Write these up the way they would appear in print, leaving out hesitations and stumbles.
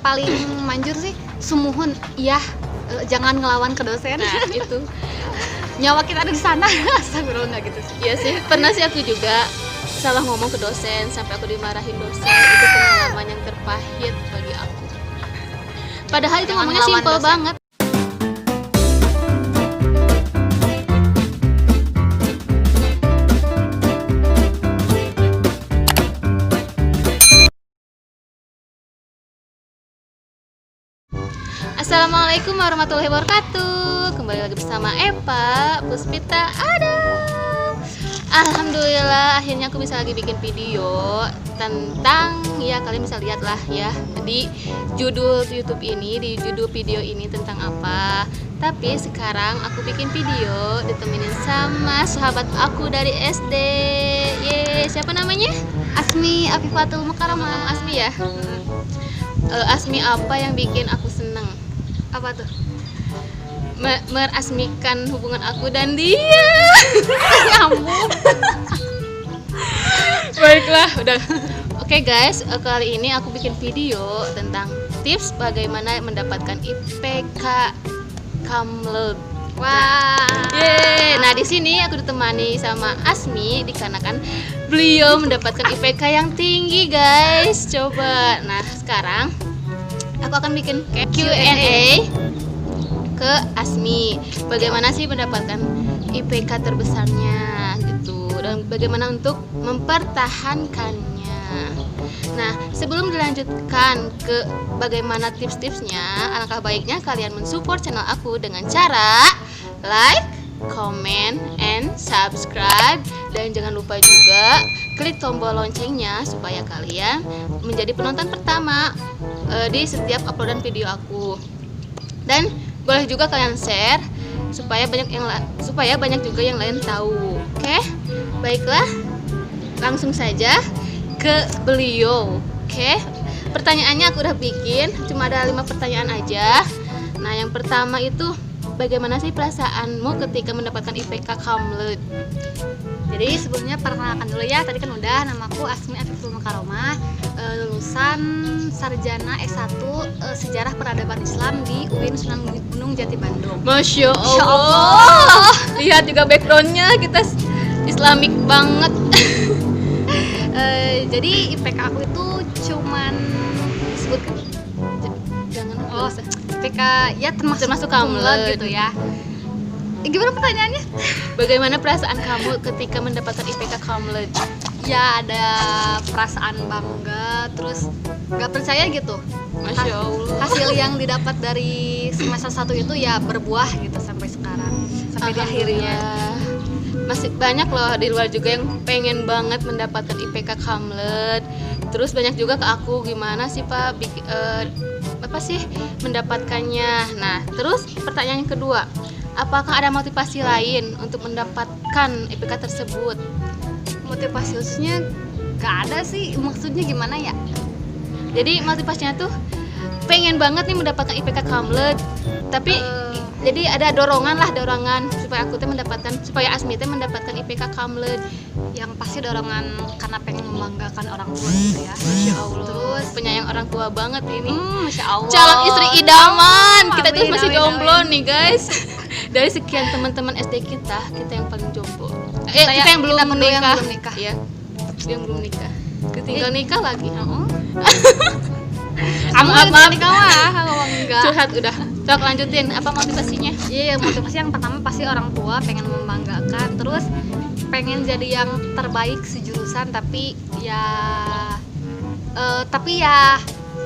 paling manjur sih sumuhun, iya, jangan ngelawan ke dosen. Nah itu Nyawa kita ada di sana. Astagfirullah, nggak gitu sih. iya sih, pernah sih aku juga salah ngomong ke dosen sampai aku dimarahin dosen. Itu pengalaman yang terpahit bagi aku, padahal itu Jangan ngomongnya ngelawan simpel dosen. banget. Assalamualaikum warahmatullahi wabarakatuh. Kembali lagi bersama Eva Puspita Adam. Alhamdulillah akhirnya aku bisa lagi bikin video tentang, ya kalian bisa lihat lah ya di judul YouTube ini, di judul video ini tentang apa. Tapi sekarang aku bikin video ditemenin sama sahabat aku dari SD. Ye, siapa namanya? Asmi Afifatul Kamu Mukarramah. Asmi ya? Asmi apa yang bikin aku seneng? Apa tuh? Merasmikan hubungan aku dan dia. Nyambung. Baiklah, udah. Oke guys, kali ini aku bikin video tentang tips bagaimana mendapatkan IPK Kamlet. Wah. Yeay. Nah, di sini aku ditemani sama Asmi dikarenakan beliau mendapatkan IPK yang tinggi, guys. Coba. Nah, sekarang aku akan bikin Q&A ke Asmi. Bagaimana sih mendapatkan IPK terbesarnya gitu, dan bagaimana untuk mempertahankannya. Nah, sebelum dilanjutkan ke bagaimana tips-tipsnya, alangkah baiknya kalian mensupport channel aku dengan cara like, comment, and subscribe. Dan jangan lupa juga klik tombol loncengnya supaya kalian menjadi penonton pertama di setiap uploadan video aku. Dan boleh juga kalian share supaya banyak juga yang lain tahu. Oke? Baiklah, langsung saja ke beliau. Oke? Pertanyaannya aku udah bikin, cuma ada 5 pertanyaan aja. Nah, yang pertama itu, bagaimana sih perasaanmu ketika mendapatkan IPK Kamlet? Jadi sebelumnya perkenalkan dulu ya, tadi kan udah, namaku Asmi Afifatul Mukarramah, lulusan sarjana S1 Sejarah Peradaban Islam di UIN Sunan Gunung Jati Bandung. Masya Masya Allah. Lihat juga backgroundnya, kita Islamik banget. Jadi IPK aku itu cuman disebutkan Jangan oh usah. IPK ya termasuk Kamlet Kamlet gitu ya. Gimana pertanyaannya? Bagaimana perasaan kamu ketika mendapatkan IPK Kamlet? Ya ada perasaan bangga, terus nggak percaya gitu. Masya Allah. Hasil yang didapat dari semester 1 itu ya berbuah gitu sampai sekarang, sampai di akhirnya. Masih banyak loh di luar juga yang pengen banget mendapatkan IPK Kamlet. Terus banyak juga ke aku, gimana sih Pak apa sih mendapatkannya. Nah, terus pertanyaan yang kedua, apakah ada motivasi lain untuk mendapatkan IPK tersebut? Motivasi khususnya gak ada sih, maksudnya gimana ya? Jadi motivasinya tuh pengen banget nih mendapatkan IPK Kamlet, tapi jadi ada dorongan supaya aku supaya Asmi teh mendapatkan IPK Kamlet. Yang pasti dorongan karena pengen membanggakan orang tua gitu ya. Masya Allah. Terus Penyayang orang tua banget ini. Masya Allah. Calon istri idaman. Kita tuh Amin, masih amin, jomblo amin. nih guys. Dari sekian teman-teman SD kita yang paling jomblo. Kita Kita yang belum berdua yang menikah. belum nikah. Iya. Yang belum nikah. Tinggal nikah lagi. Kamu Maaf. nikah mah, kamu enggak. Curhat udah. Coba lanjutin, apa motivasinya? Iya, motivasi yang pertama pasti orang tua pengen membanggakan, terus pengen jadi yang terbaik sejurusan, tapi ya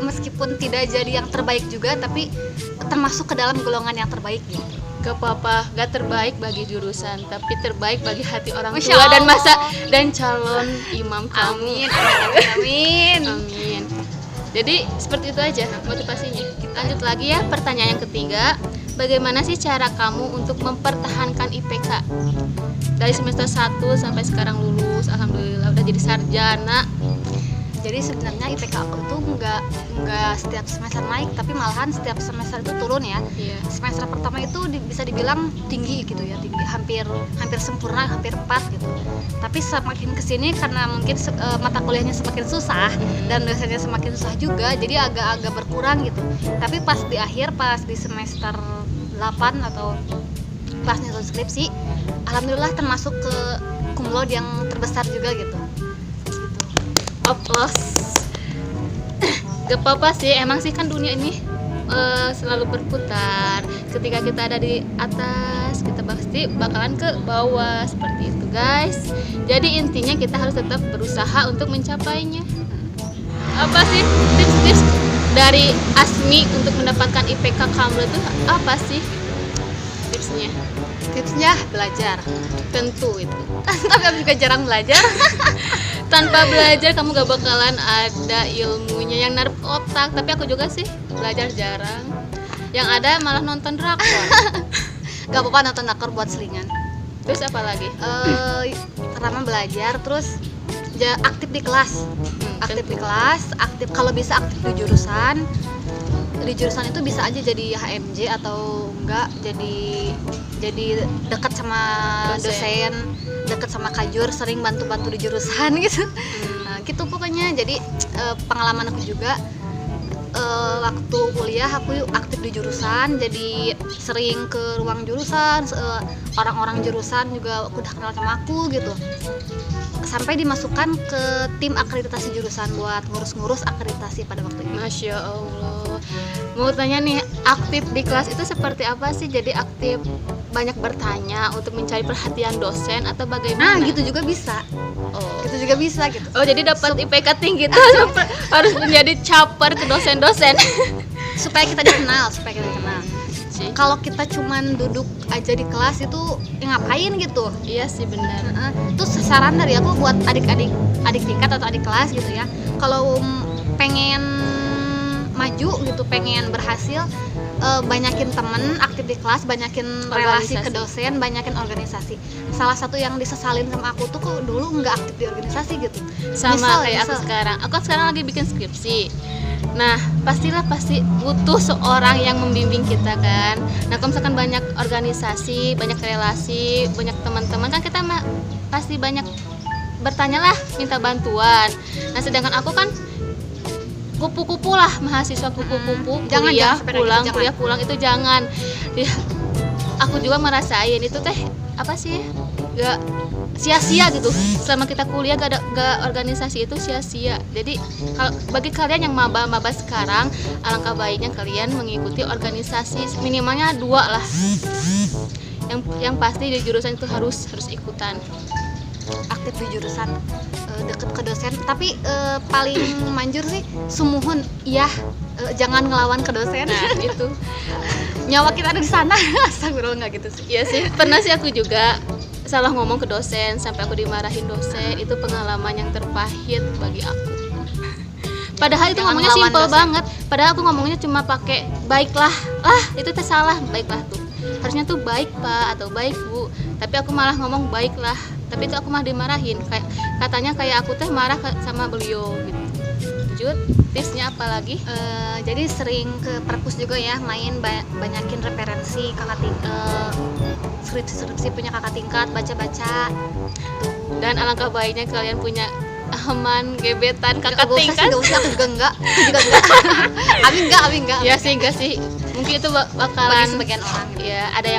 meskipun tidak jadi yang terbaik juga, tapi termasuk ke dalam golongan yang terbaik gitu. Gak apa-apa, gak terbaik bagi jurusan, tapi terbaik bagi hati orang Masya tua dan Allah. dan calon imam kamu. Amin, amin, amin. Amin. Jadi seperti itu aja motivasinya. Kita lanjut lagi ya, pertanyaan yang ketiga. Bagaimana sih cara kamu untuk mempertahankan IPK? Dari semester 1 sampai sekarang lulus, alhamdulillah udah jadi sarjana. Jadi sebenarnya IPK aku tuh nggak setiap semester naik, tapi malahan setiap semester itu turun ya. Iya. Semester pertama itu bisa dibilang tinggi gitu ya, tinggi, hampir sempurna, hampir 4 gitu. Tapi semakin kesini karena mungkin mata kuliahnya semakin susah dan dosennya semakin susah juga, jadi agak-agak berkurang gitu. Tapi pas di akhir, pas di semester 8 atau pas nyusun skripsi, alhamdulillah termasuk ke cum laude yang terbesar juga gitu. Oplos. Gak apa-apa sih, emang sih kan dunia ini selalu berputar. Ketika kita ada di atas, kita pasti bakalan ke bawah, seperti itu guys. Jadi intinya kita harus tetap berusaha untuk mencapainya. Apa sih tips-tips dari Asmi untuk mendapatkan IPK kamu itu apa sih tipsnya? Tipsnya belajar. Tentu itu. Tapi aku juga jarang belajar. Tanpa belajar kamu gak bakalan ada ilmunya yang naruh otak. Tapi aku juga sih belajar jarang. Yang ada malah nonton drakor. Gak apa-apa nonton drakor buat selingan. Terus apa lagi? Pertama belajar, terus aktif di kelas. Aktif di kelas, aktif kalau bisa aktif di jurusan. Di jurusan itu bisa aja jadi HMJ atau enggak jadi dekat sama dosen, dekat sama kajur, sering bantu-bantu di jurusan gitu. Nah, gitu pokoknya. Jadi pengalaman aku juga waktu kuliah aku aktif di jurusan, jadi sering ke ruang jurusan, orang-orang jurusan juga udah kenal sama aku gitu. Sampai dimasukkan ke tim akreditasi jurusan buat ngurus-ngurus akreditasi pada waktu itu. Masya Allah. Mau tanya nih, aktif di kelas itu seperti apa sih? Jadi aktif banyak bertanya untuk mencari perhatian dosen atau bagaimana? Nah, gitu juga bisa. Oh. Gitu juga bisa gitu. Oh, jadi dapat IPK tinggi itu harus menjadi caper ke dosen-dosen. supaya kita dikenal. Kalau kita cuman duduk aja di kelas itu ngapain gitu. Iya sih benar. Terus saran dari aku buat adik tingkat atau adik kelas gitu ya, kalau pengen maju gitu, pengen berhasil, banyakin temen, aktif di kelas, banyakin relasi ke dosen, banyakin organisasi. Salah satu yang disesalin sama aku tuh kok dulu nggak aktif di organisasi gitu. Sama kayak aku sekarang. Aku sekarang lagi bikin skripsi. Nah, pasti butuh seorang yang membimbing kita kan. Nah, kalau misalkan banyak organisasi, banyak relasi, banyak teman-teman kan kita pasti banyak bertanya lah, minta bantuan. Nah, sedangkan aku kan kupu-kupu lah, mahasiswa kupu-kupu, kuliah pulang itu jangan. Ya, aku juga merasain itu teh apa sih? Gak sia-sia gitu. Selama kita kuliah gak organisasi itu sia-sia. Jadi kalau bagi kalian yang maba sekarang, alangkah baiknya kalian mengikuti organisasi minimalnya 2 lah. Yang pasti di jurusan itu harus ikutan. Aktif di jurusan, deket ke dosen, tapi paling manjur sih sumuhun, iya, jangan ngelawan ke dosen. Nah, itu nyawa kita ada di sana. Astagfirullah, nggak gitu sih. Iya sih, pernah sih aku juga salah ngomong ke dosen sampai aku dimarahin dosen. Itu pengalaman yang terpahit bagi aku. Padahal itu ngomongnya simpel banget. Padahal aku ngomongnya cuma pakai baiklah. Itu teh salah, baiklah tuh. Harusnya tuh baik Pak atau baik Bu. Tapi aku malah ngomong baiklah. Tapi itu aku malah dimarahin. Katanya kayak aku teh marah sama beliau gitu. Lanjut, tipsnya apa lagi? Jadi sering ke perpus juga ya, main banyakin referensi kakak tingkat, skripsi punya kakak tingkat, baca-baca. Dan alangkah baiknya kalian punya aman gebetan kakak tingkat. Gak usah, aku juga enggak. Abi enggak. Ya sih, enggak sih. Mungkin itu bakalan bagi sebagian orang gitu. Ya, ada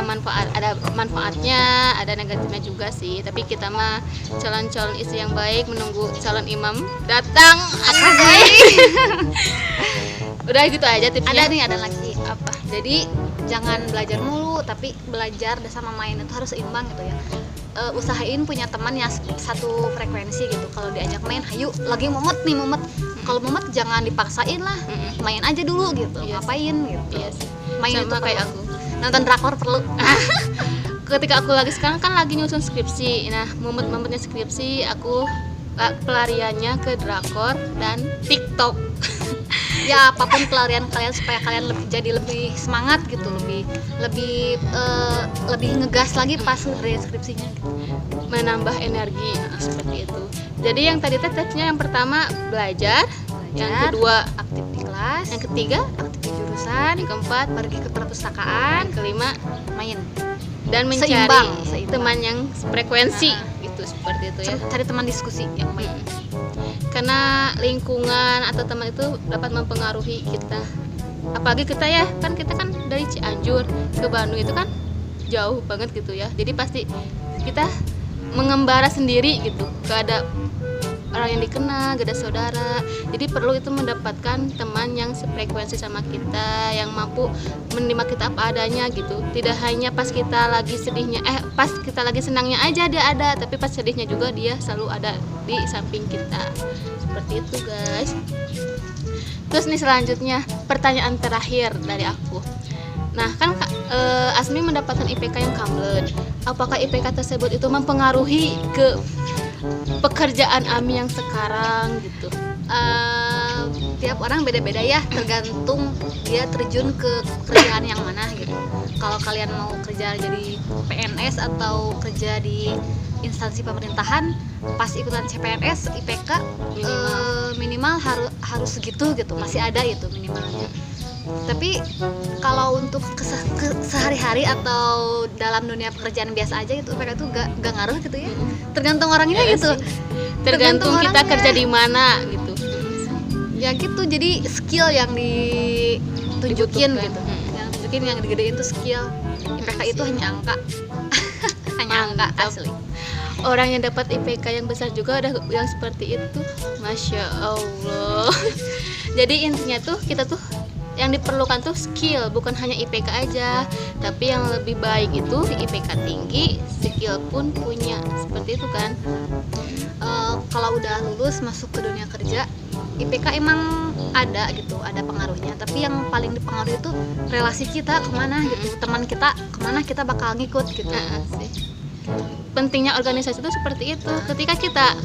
manfaatnya, ada negatifnya juga sih. Tapi kita mah calon istri yang baik menunggu calon imam datang. Udah gitu aja tipsnya. Ada lagi apa? Jadi jangan belajar mulu, tapi belajar sama main itu harus seimbang gitu ya. Usahain punya teman yang satu frekuensi gitu. Kalau diajak main, hayu, lagi mumet. Kalau mumet jangan dipaksain lah, main aja dulu gitu. Yes. Ngapain gitu. Yes. Main Sama itu kayak aku. Nonton drakor perlu. Ketika aku sekarang kan lagi nyusun skripsi. Nah, mumet-mumetnya skripsi aku pelariannya ke drakor dan TikTok. Ya apapun pelarian kalian supaya kalian jadi lebih semangat gitu, lebih ngegas lagi pas skripsinya gitu. Menambah energi seperti itu. Jadi yang tadi tipsnya yang pertama belajar, yang kedua aktif di kelas, yang ketiga aktif di jurusan, yang keempat pergi ke perpustakaan, yang kelima main. dan mencari Seimbang. teman yang frekuensi gitu, seperti itu ya. Cari teman diskusi yang baik. Karena lingkungan atau teman itu dapat mempengaruhi kita. Apalagi kita ya, kan kita kan dari Cianjur ke Bandung itu kan jauh banget gitu ya. Jadi pasti kita mengembara sendiri gitu, gak ada orang yang dikenal, gak ada saudara. Jadi perlu itu mendapatkan teman yang sefrekuensi sama kita, yang mampu menerima kita apa adanya gitu. Tidak hanya pas kita lagi sedihnya, pas kita lagi senangnya aja dia ada, tapi pas sedihnya juga dia selalu ada di samping kita. Seperti itu guys. Terus nih selanjutnya pertanyaan terakhir dari aku. Nah kan Asmi mendapatkan IPK yang kamlen. Apakah IPK tersebut itu mempengaruhi ke pekerjaan Ami yang sekarang gitu? Tiap orang beda-beda ya, tergantung dia terjun ke pekerjaan yang mana gitu. Kalau kalian mau kerja jadi PNS atau kerja di instansi pemerintahan, pas ikutan CPNS IPK minimal harus segitu gitu, masih ada itu minimalnya. Tapi kalau untuk sehari-hari atau dalam dunia pekerjaan biasa aja gitu, IPK itu gak ngaruh gitu ya. Tergantung orangnya gitu. Tergantung kita orangnya. kerja di mana gitu. Ya gitu, jadi skill yang ditunjukin gitu. Yang tunjukin, yang digedein tuh skill. IPK itu hanya angka. Hanya angka asli. Orang yang dapat IPK yang besar juga ada yang seperti itu. Masya Allah. Jadi intinya tuh kita tuh yang diperlukan tuh skill, bukan hanya IPK aja, tapi yang lebih baik itu IPK tinggi, skill pun punya. Seperti itu kan. Kalau udah lulus masuk ke dunia kerja, IPK emang ada gitu, ada pengaruhnya. Tapi yang paling dipengaruhi itu relasi kita kemana gitu, teman kita kemana kita bakal ngikut gitu. Pentingnya organisasi itu seperti itu. Ketika kita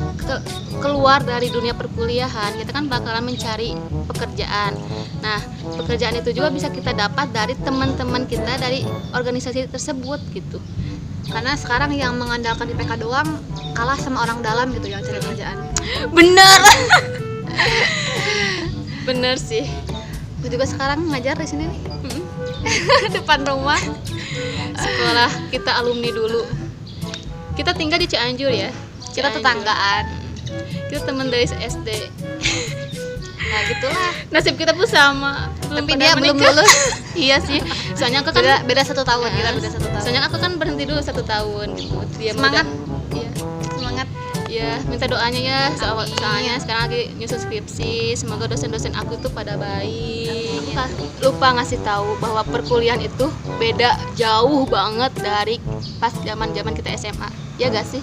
keluar dari dunia perkuliahan, kita kan bakalan mencari pekerjaan. Nah, pekerjaan itu juga bisa kita dapat dari teman-teman kita dari organisasi tersebut gitu. Karena sekarang yang mengandalkan IPK doang kalah sama orang dalam gitu yang cari kerjaan. Bener. Bener sih. Gue juga sekarang ngajar di sini nih. Depan rumah. Sekolah kita alumni dulu. Kita tinggal di Cianjur ya. Kita tetanggaan. Kita teman dari SD. Nah gitulah. Nasib kita pun sama. Tapi dia belum lulus. Iya sih. Soalnya aku kan beda 1 tahun. Kita beda 1 tahun. Soalnya aku kan berhenti dulu 1 tahun gitu. Dia semangat. Iya. Semangat. Ya, minta doanya ya. Soalnya sekarang lagi nyusun skripsi. Semoga dosen-dosen aku tuh pada baik. Lupa ngasih tahu bahwa perkuliahan itu beda jauh banget dari pas zaman-zaman kita SMA. Ya gak sih?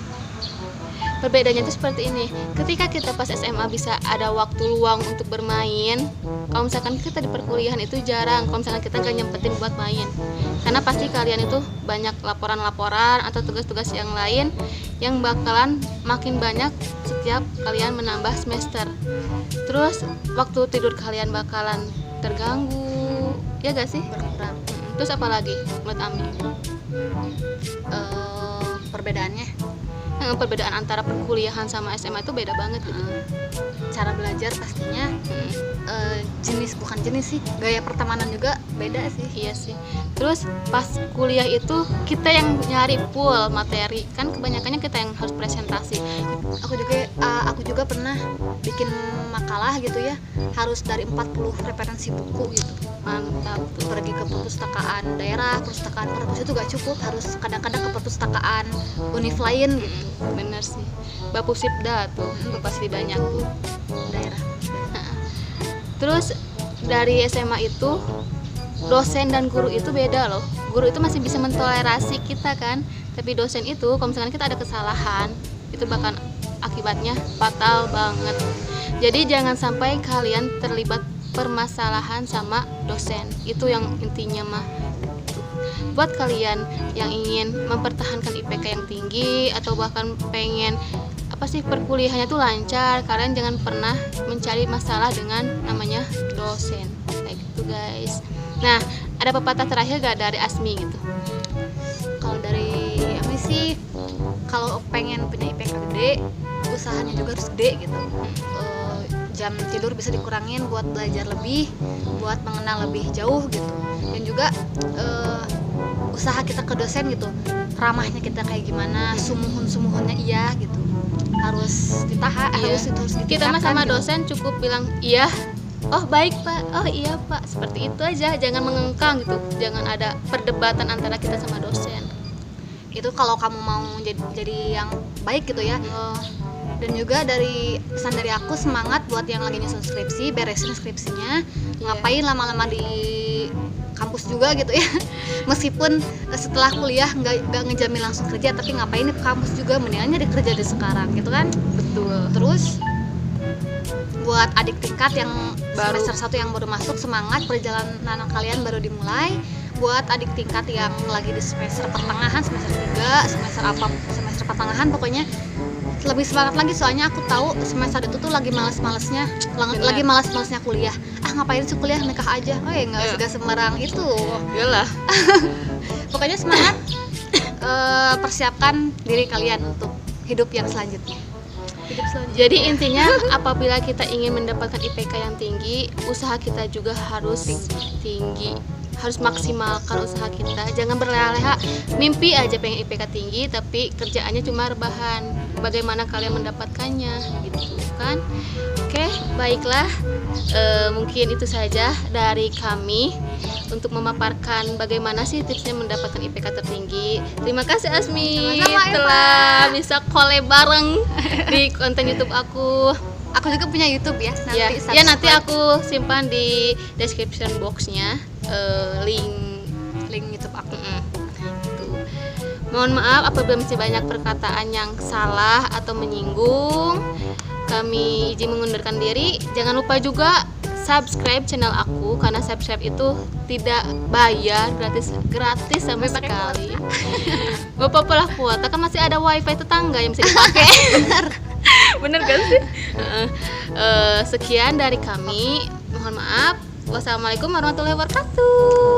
Perbedaannya itu seperti ini. Ketika kita pas SMA bisa ada waktu luang untuk bermain, kalau misalkan kita di perkuliahan itu jarang. Kalau misalkan kita nggak nyempetin buat main, karena pasti kalian itu banyak laporan-laporan atau tugas-tugas yang lain yang bakalan makin banyak setiap kalian menambah semester. Terus waktu tidur kalian bakalan terganggu, ya gak sih? Berkurang. Terus apa lagi menurut Ami? Perbedaannya Perbedaan antara perkuliahan sama SMA itu beda banget gitu. Cara belajar pastinya bukan jenis sih, gaya pertemanan juga beda sih. Iya sih. Terus pas kuliah itu kita yang nyari full materi, kan kebanyakannya kita yang harus presentasi. Aku juga pernah bikin makalah gitu ya, harus dari 40 referensi buku gitu. Mantap tuh. Pergi ke perpustakaan daerah, perpustakaan kampus itu gak cukup, harus kadang-kadang ke perpustakaan univ lain gitu. Bener sih. Bapusipda tuh pasti banyak tuh Daerah. Terus dari SMA itu dosen dan guru itu beda loh. Guru itu masih bisa mentolerasi kita kan, tapi dosen itu kalau misalkan kita ada kesalahan itu bakal akibatnya fatal banget. Jadi jangan sampai kalian terlibat permasalahan sama dosen. Itu yang intinya mah. Buat kalian yang ingin mempertahankan IPK yang tinggi atau bahkan pengen perkuliahannya tuh lancar, kalian jangan pernah mencari masalah dengan namanya dosen kayak gitu guys. Nah, ada pepatah terakhir gak dari Asmi gitu? Kalau dari Ami sih, kalau pengen punya IPK gede, usahanya juga harus gede gitu. Jam tidur bisa dikurangin buat belajar lebih, buat mengenal lebih jauh gitu. Dan juga usaha kita ke dosen gitu, ramahnya kita kayak gimana, sumuhun-sumuhunnya iya gitu, harus ditahan, Iya. harus Kita mah ditingkatkan sama gitu. dosen cukup bilang iya, oh baik pak, oh iya pak, seperti itu aja, jangan mengengkang gitu, jangan ada perdebatan antara kita sama dosen. Itu kalau kamu mau jadi yang baik gitu ya. Dan juga dari pesan dari aku, semangat buat yang lagi nyusun skripsi, beresin skripsinya. Ngapain lama-lama di kampus juga gitu ya. Meskipun setelah kuliah nggak ngejamin langsung kerja, tapi ngapain di kampus juga, mendingan nyari kerja di sekarang gitu kan. Betul. Terus buat adik tingkat yang Baru. semester 1 yang baru masuk, semangat, perjalanan kalian baru dimulai. Buat adik tingkat yang lagi di semester pertengahan, semester 3, semester pertengahan, pokoknya lebih semangat lagi, soalnya aku tahu semester itu tuh lagi males-malesnya kuliah. Ngapain sih kuliah, nikah aja. Nggak sembarang itu. Iyalah. Pokoknya semangat, persiapkan diri kalian untuk hidup yang selanjutnya. Jadi intinya apabila kita ingin mendapatkan IPK yang tinggi, usaha kita juga harus tinggi, harus maksimalkan usaha kita. Jangan berleha-leha mimpi aja pengen IPK tinggi tapi kerjaannya cuma rebahan. Bagaimana kalian mendapatkannya gitu kan? Oke, baiklah. Mungkin itu saja dari kami untuk memaparkan bagaimana sih tipsnya mendapatkan IPK tertinggi. Terima kasih Asmi Sama-sama, Eva. telah bisa collab bareng di konten YouTube aku. Aku juga punya YouTube ya. Ya nanti aku simpan di description boxnya link YouTube aku. gitu. Mohon maaf apabila masih banyak perkataan yang salah atau menyinggung. Kami izin mengundurkan diri. Jangan lupa juga subscribe channel aku, karena subscribe itu tidak bayar, gratis sama sekali. Gak apa-apa lah, kuota kan masih ada wifi tetangga yang bisa dipakai. Bener gak sih? Sekian dari kami. Mohon maaf. Wassalamualaikum warahmatullahi wabarakatuh.